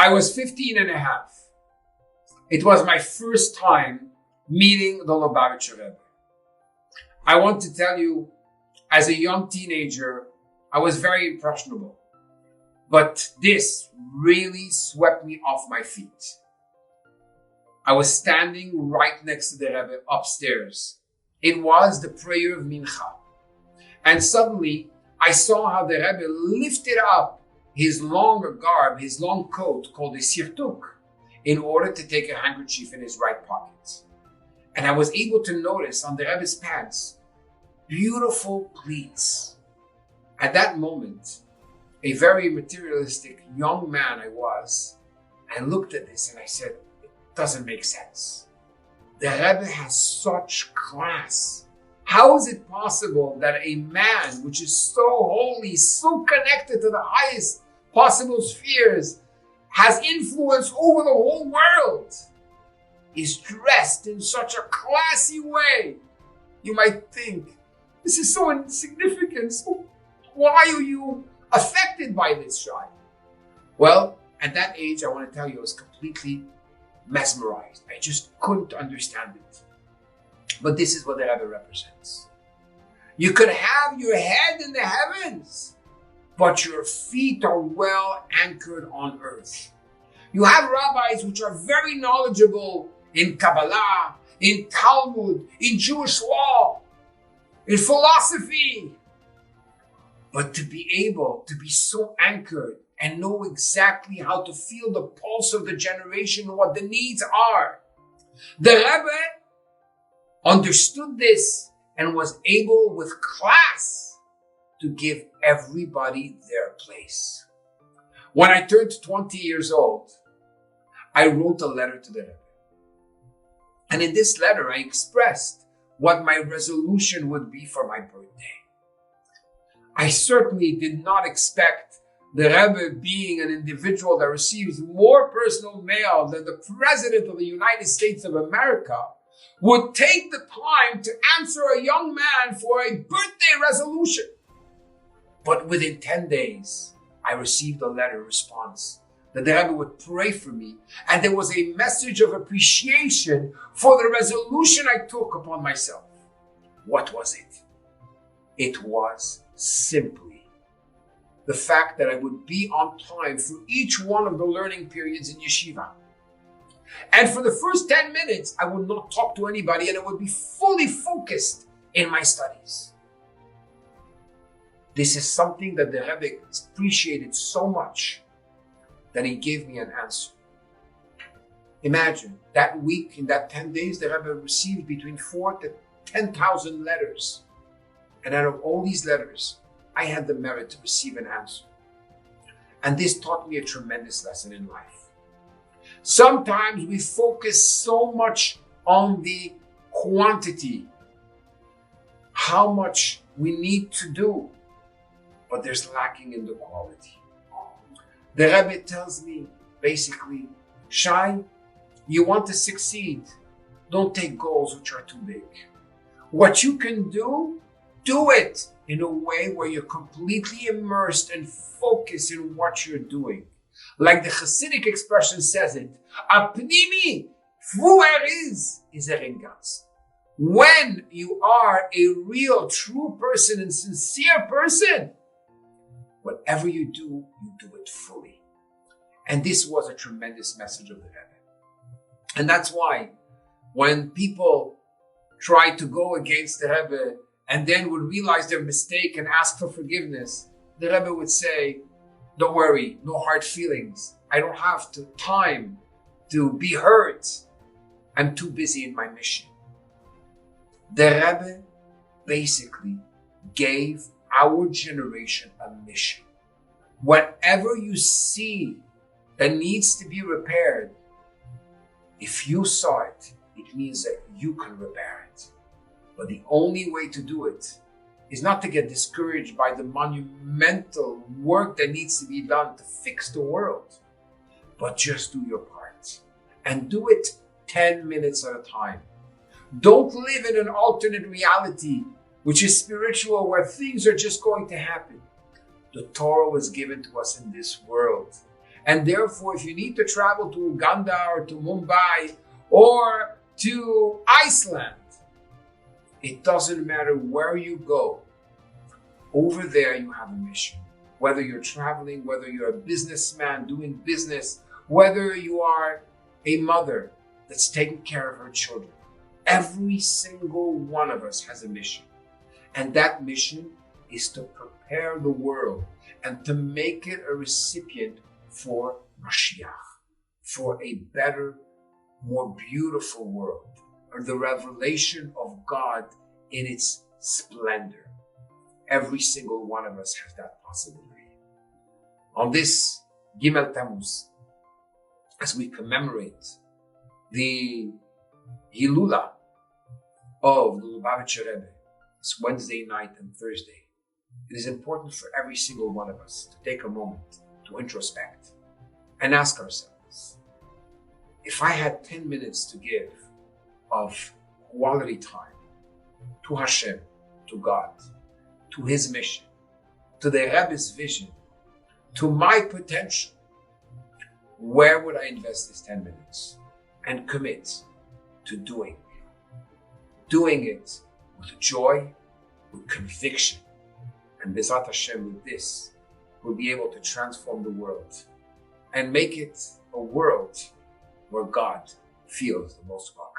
I was 15 and a half. It was my first time meeting the Lubavitcher Rebbe. I want to tell you, as a young teenager, I was very impressionable. But this really swept me off my feet. I was standing right next to the Rebbe upstairs. It was the prayer of Mincha. And suddenly, I saw how the Rebbe lifted up his long garb, his long coat called a sirtuk, in order to take a handkerchief in his right pocket. And I was able to notice on the Rebbe's pants beautiful pleats. At that moment, a very materialistic young man I was, I looked at this and I said, it doesn't make sense. The Rebbe has such class. How is it possible that a man which is so holy, so connected to the highest possible spheres, has influence over the whole world, is dressed in such a classy way? You might think, this is so insignificant. So why are you affected by this, Shy? Well, at that age, I want to tell you, I was completely mesmerized. I just couldn't understand it. But this is what the Rebbe represents. You could have your head in the heavens, but your feet are well anchored on earth. You have rabbis which are very knowledgeable in Kabbalah, in Talmud, in Jewish law, in philosophy. But to be able to be so anchored and know exactly how to feel the pulse of the generation and what the needs are. The Rebbe understood this and was able with class to give everybody their place. When I turned 20 years old, I wrote a letter to the Rebbe. And in this letter, I expressed what my resolution would be for my birthday. I certainly did not expect the Rebbe, being an individual that receives more personal mail than the President of the United States of America, would take the time to answer a young man for a birthday resolution. But within 10 days, I received a letter response that the Rebbe would pray for me, and there was a message of appreciation for the resolution I took upon myself. What was it? It was simply the fact that I would be on time for each one of the learning periods in yeshiva. And for the first 10 minutes, I would not talk to anybody and I would be fully focused in my studies. This is something that the Rebbe appreciated so much that he gave me an answer. Imagine that week, in that 10 days, the Rebbe received between 4,000 to 10,000 letters. And out of all these letters, I had the merit to receive an answer. And this taught me a tremendous lesson in life. Sometimes we focus so much on the quantity, how much we need to do, but there's lacking in the quality. The Rebbe tells me, basically, Shy, you want to succeed, don't take goals which are too big. What you can do it in a way where you're completely immersed and focused in what you're doing. Like the Hasidic expression says it, Apnimi, fu is erengatz. When you are a real, true person and sincere person, whatever you do it fully. And this was a tremendous message of the Rebbe. And that's why when people try to go against the Rebbe and then would realize their mistake and ask for forgiveness, the Rebbe would say, don't worry, no hard feelings. I don't have time to be hurt. I'm too busy in my mission. The Rebbe basically gave our generation a mission. Whatever you see that needs to be repaired, if you saw it, it means that you can repair it. But the only way to do it is not to get discouraged by the monumental work that needs to be done to fix the world, but just do your part and do it 10 minutes at a time. Don't live in an alternate reality, which is spiritual, where things are just going to happen. The Torah was given to us in this world, And therefore, if you need to travel to Uganda or to Mumbai or to Iceland, it doesn't matter where you go. Over there, you have a mission. Whether you're traveling, whether you're a businessman doing business, whether you are a mother that's taking care of her children. Every single one of us has a mission. And that mission is to prepare the world and to make it a recipient for Mashiach, for a better, more beautiful world, or the revelation of God in its splendor. Every single one of us has that possibility. On this Gimmel Tamuz, as we commemorate the Hilula of the Lubavitcher Rebbe, it's Wednesday night and Thursday, it is important for every single one of us to take a moment to introspect and ask ourselves, if I had 10 minutes to give of quality time to Hashem, to God, to His mission, to the Rebbe's vision, to my potential, where would I invest this 10 minutes and commit to doing it with joy, with conviction, and Bezat Hashem, with this, we'll be able to transform the world and make it a world where God feels the most welcome.